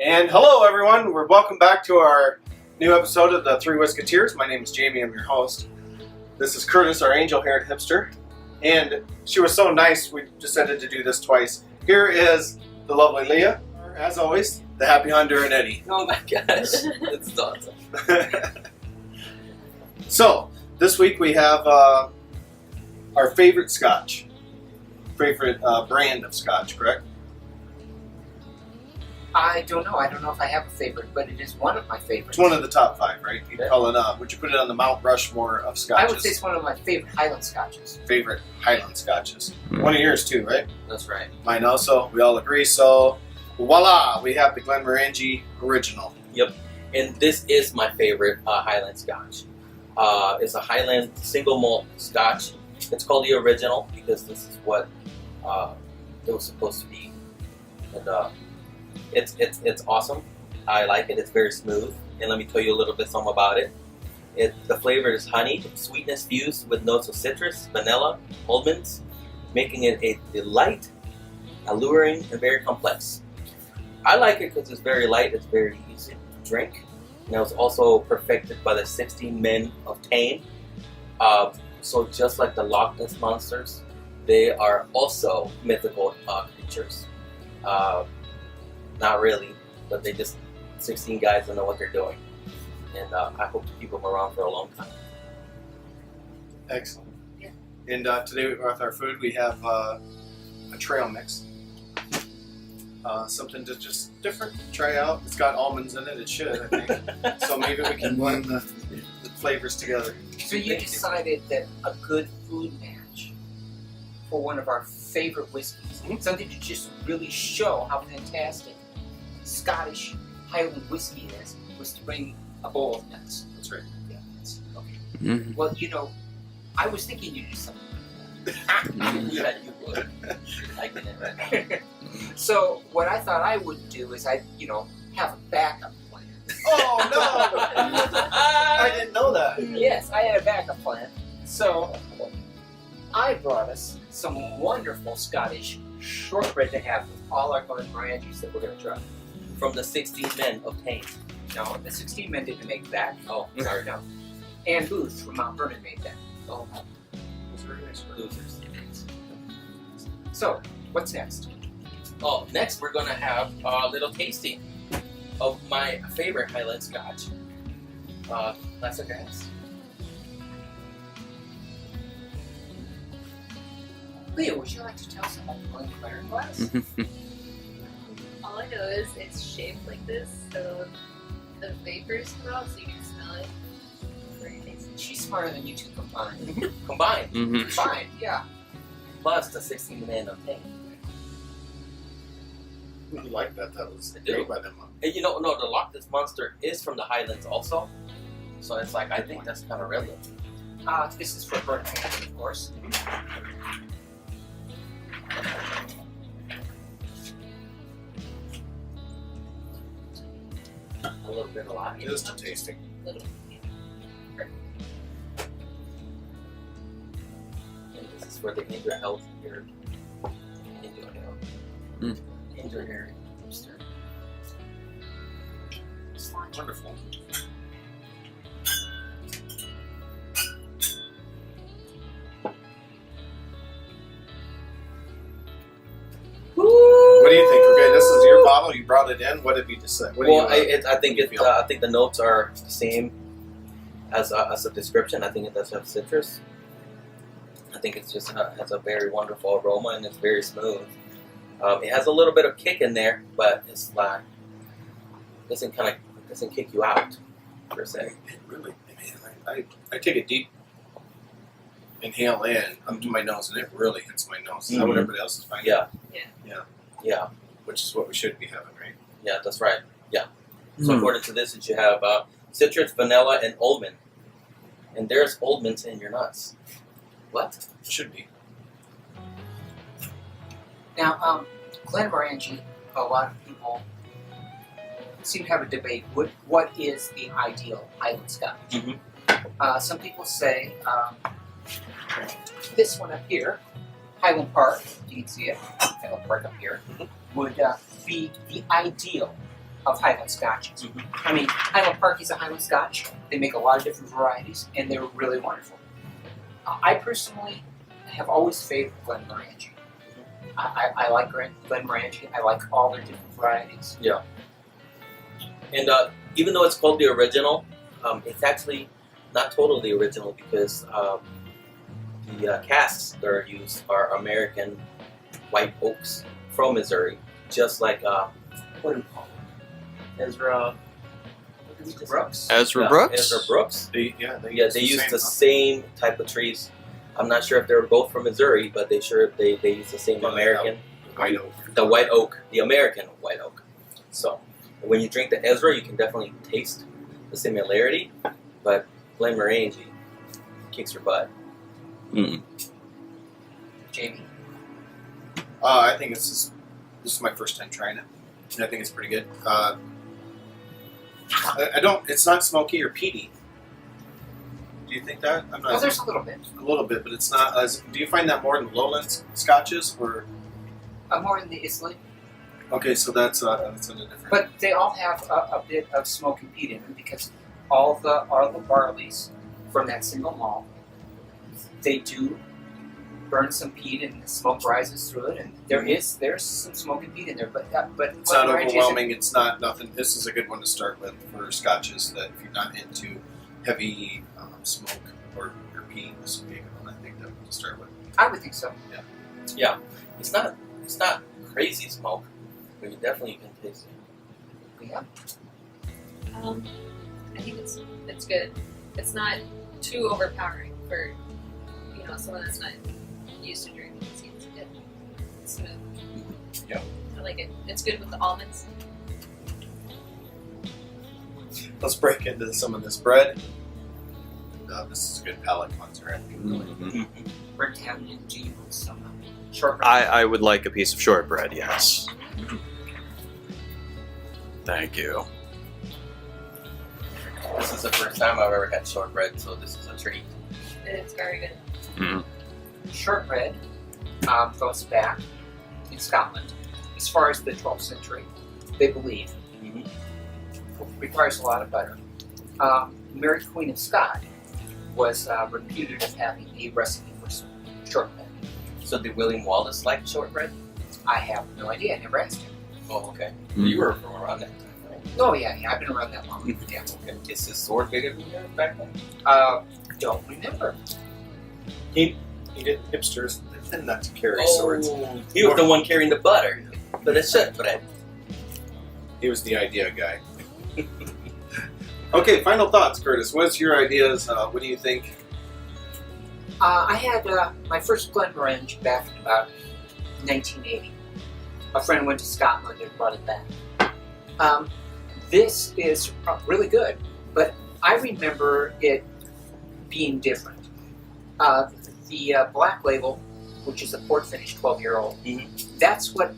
And hello everyone, welcome back to our new episode of the Three Whisketeers. My name is Jamie, I'm your host. This is Curtis, our angel-haired hipster. And she was so nice, we decided to do this twice. Here is the lovely Leah, as always, the happy Honduran Eddie. Oh my gosh, that's awesome. So, this week we have our favorite scotch. Favorite brand of scotch, correct? I don't know. I don't know if I have a favorite, but it is one of my favorites. It's one of the top five, right? You'd call it would you put it on the Mount Rushmore of scotches? I would say it's one of my favorite Highland scotches. Favorite Highland scotches. One of yours too, right? That's right. Mine also. We all agree. So, voila! We have the Glenmorangie Original. Yep. And this is my favorite Highland scotch. It's a Highland single malt scotch. It's called the Original because this is what it was supposed to be. And it's awesome. I like it. It's very smooth. And let me tell you a little bit something about it. The flavor is honey, sweetness fused with notes of citrus, vanilla, almonds, making it a delight, alluring, and very complex. I like it because it's very light. It's very easy to drink. And it was also perfected by the 16 men of Tame. So just like the Loch Ness monsters, they are also mythical creatures. Not really, but they just 16 guys that know what they're doing. And I hope to keep them around for a long time. Excellent. Yeah. And today with our food, we have a trail mix. Something to just different, try out. It's got almonds in it, it should, I think. So maybe we can blend the flavors together. So you decided that a good food match for one of our favorite whiskeys, something to just really show how fantastic Scottish Highland whiskey is, was to bring a bowl of nuts. That's right. Yeah, that's okay. Well, you know, I was thinking you'd do something like that. Yeah, you would. Liking it, right? So what I thought I would do is I'd, have a backup plan. Oh no! I didn't know that. Yes, I had a backup plan. So I brought us some wonderful Scottish shortbread to have with all our Glenmorangies that we're going to try. From the 16 men of Tame. No, the 16 men didn't make that. Oh, Sorry, no. Ann Booth from Mount Vernon made that. oh, It's very nice. losers. So, what's next? Oh, next we're gonna have a little tasting of my favorite Highland Scotch. Classic guys. Leah, would you like to tell us about the Glencairn glass? All I know is it's shaped like this, so the vapors come out so you can smell it. Very tasty. She's smarter than you two combined. Combined. Fine, yeah. Plus the 16 men of Tame. We like that. That was I do. made by them. And no, the Loch Ness monster is from the Highlands also. So it's like, I think that's kind of relevant. This is for Burnt Hands, of course. A little bit of lot. Just a tasting. And this is for the indoor health here. Indoor health. Indoor hair. Wonderful. What do you think? Okay, this is your bottle. You brought it in. What did you decide? What do Well, you, I think the notes are the same as a description. I think it does have citrus. I think it's just has a very wonderful aroma and it's very smooth. It has a little bit of kick in there, but it's like doesn't kick you out per se. It really, I take a deep inhale in up to my nose, and it really hits my nose. Is that what everybody else is finding? Yeah. Yeah. Yeah. Which is what we should be having, right? Yeah, that's right. Yeah. So according to this, you have citrus, vanilla, and almond. And there's almonds in your nuts. What? It should be. Now, Glenmorangie, a lot of people seem to have a debate. What is the ideal Highland Scotch? Some people say this one up here, Highland Park, you can see it, Highland Park up here, would be the ideal of Highland Scotches. Mhm. I mean, Highland Park is a Highland Scotch. They make a lot of different varieties, and they're really wonderful. I personally have always favored Glenmorangie. I like Glenmorangie. I like all their different varieties. And even though it's called the original, it's actually not totally original because the casks that are used are American white oaks from Missouri, just like what do we call it? Ezra Brooks. Ezra Brooks? Ezra Brooks. They They use the same type of trees. I'm not sure if they're both from Missouri, but they use the same American White oak. the white oak, the American white oak. So when you drink the Ezra, you can definitely taste the similarity, but Glenmorangie kicks your butt. Mm. Jamie. I think this is my first time trying it, and I think it's pretty good. I don't. It's not smoky or peaty. Do you think that? I'm Oh, not there's a little bit. a little bit, but it's not as. Do you find that more in lowland scotches, or More in the Islay. okay? So that's in a different. But they all have a bit of smoke and peat in them because all the barleys from that single malt, they do burn some peat and the smoke rises through it, and there's some smoke and peat in there. But it's not Glenmorangie overwhelming. It's not nothing. This is a good one to start with for scotches. That if you're not into heavy smoke or peat, this would be a good one. I think that to start with. I would think so. It's not crazy smoke, but you definitely can taste it. Yeah. I think it's good. It's not too overpowering for someone that's not used to drinking. It's smooth. Yeah. I like it. It's good with the almonds. Let's break into some of this bread. This is a good palate cleanser. I think. Mhm. We're tapping into you with some shortbread. I would like a piece of shortbread, yes. Thank you. This is the first time I've ever had shortbread, so this is a treat. It's very good. Mm. Shortbread goes back in Scotland as far as the 12th century. They believe requires a lot of butter. Mary Queen of Scott was reputed as having a recipe for shortbread. So did William Wallace like shortbread? I have no idea. I never asked him. Oh, okay. Mm. You were from around that time, right? Oh yeah, I've been around that long. Yeah. Okay. Is his sword bigger than yours back then? Don't remember. He did hipsters tend not to carry swords. He was the one carrying the butter. But it's shortbread. He was the idea guy. Okay, final thoughts, Curtis. What's your ideas? What do you think? I had my first Glenmorangie back in about 1980. A friend went to Scotland and brought it back. This is really good, but I remember it being different. The black label, which is a port finish 12-year-old, that's what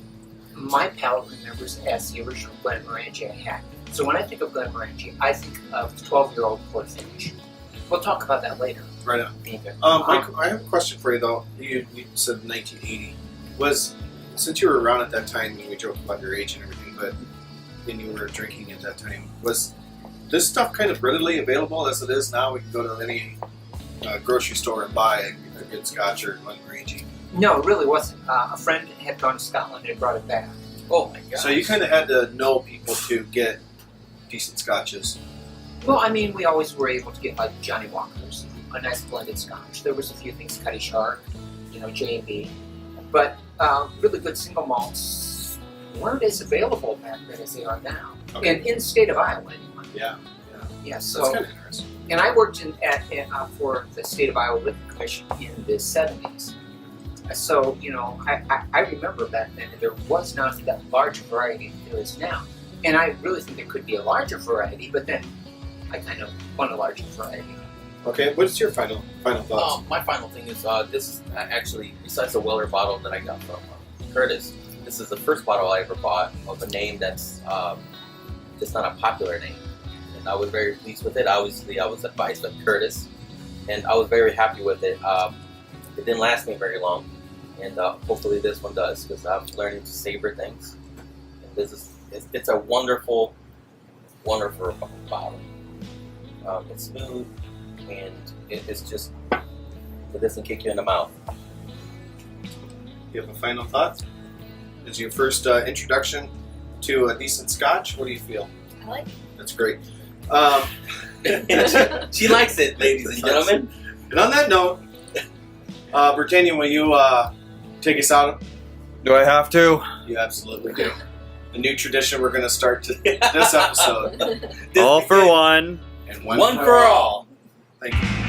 my palate remembers as the original Glenmorangie I had. So when I think of Glenmorangie, I think of the 12-year-old port finish. We'll talk about that later. Right on. Okay. Mike, I have a question for you, though. You said 1980. Since you were around at that time, and we joked about your age and everything, but when you were drinking at that time, was this stuff kind of readily available as it is now? We can go to any grocery store and buy a good Scotch or Glenmorangie. No, it really wasn't. A friend had gone to Scotland and brought it back. Oh my god. So you kind of had to know people to get decent Scotches. Well, I mean, we always were able to get like Johnny Walker's, a nice blended Scotch. There was a few things, Cutty Shark, J&B, but really good single malts weren't as available back then as they are now. Okay. And in the state of Iowa, anyway. Yeah. Yeah, That's so kind of interesting. and I worked for the state of Iowa Liquor Commission in the 70s. So I remember back then that there was not that large variety that there is now, and I really think there could be a larger variety. But then I kind of want a larger variety. Okay, what's your final thoughts? My final thing is this is actually, besides the Weller bottle that I got from Curtis, this is the first bottle I ever bought of a name that's just not a popular name. And I was very pleased with it. Obviously, I was advised by Curtis, and I was very happy with it. It didn't last me very long, and hopefully this one does, because I'm learning to savor things. And it's a wonderful wonderful bottle. It's smooth, and it's just, it doesn't kick you in the mouth. You have a final thought? As your first introduction to a decent Scotch, what do you feel? I like it. That's great. She likes it, ladies and gentlemen. And on that note, Britannia, will you take us out? Do I have to? You absolutely do. A new tradition we're going to start to this episode. All for one. And One for all. Thank you.